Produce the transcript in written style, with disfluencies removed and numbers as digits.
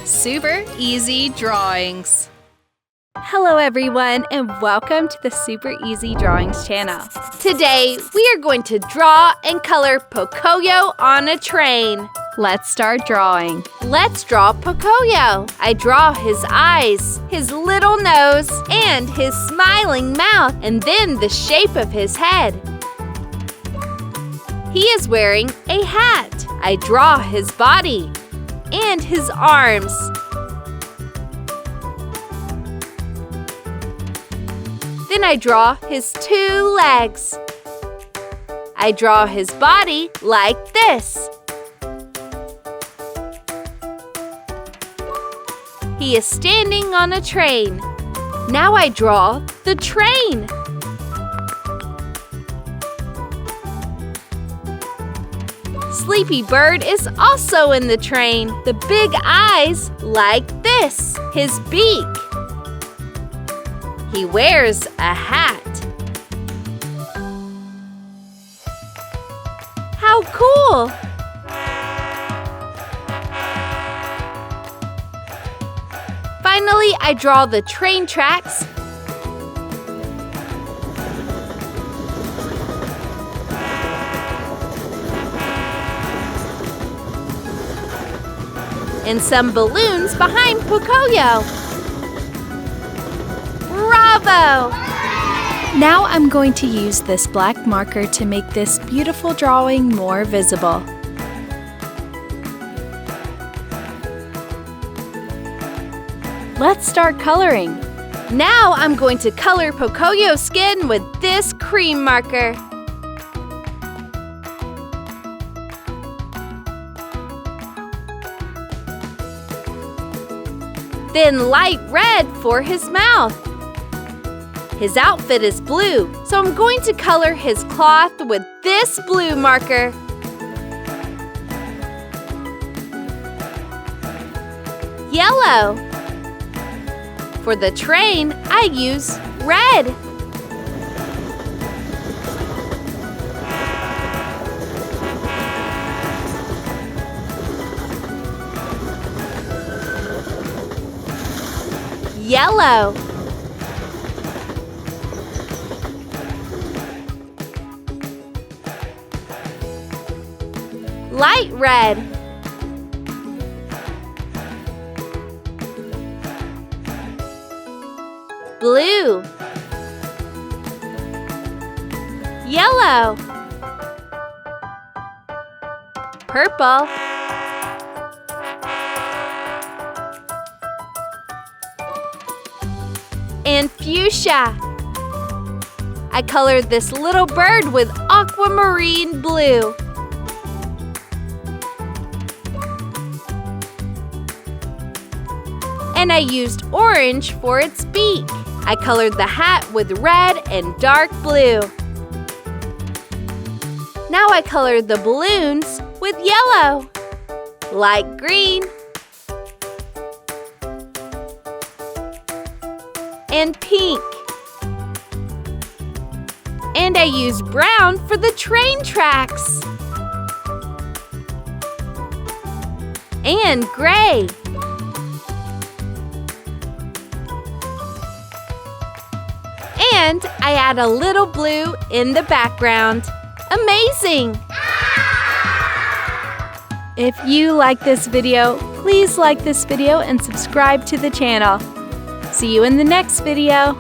Super Easy Drawings. Hello everyone, and welcome to the Super Easy Drawings channel. Today we are going to draw and color Pocoyo on a train. Let's start drawing. Let's draw Pocoyo. I draw his eyes, his little nose, and his smiling mouth, and then the shape of his head. He is wearing a hat. I draw his body and his arms. Then I draw his 2 legs. I draw his body like this. He is standing on a train. Now I draw the train. Sleepy Bird is also in the train. The big eyes like this. His beak. He wears a hat. How cool! Finally, I draw the train tracks. And some balloons behind Pocoyo. Bravo! Now I'm going to use this black marker to make this beautiful drawing more visible. Let's start coloring. Now I'm going to color Pocoyo's skin with this cream marker. Then light red for his mouth. His outfit is blue, so I'm going to color his cloth with this blue marker. Yellow. For the train, I use red. Yellow. Light red. Blue. Yellow. Purple. And fuchsia. I colored this little bird with aquamarine blue. And I used orange for its beak. I colored the hat with red and dark blue. Now I colored the balloons with yellow, light green, and pink. And I used brown for the train tracks. And gray. And I add a little blue in the background. Amazing! If you like this video, please like this video and subscribe to the channel. See you in the next video.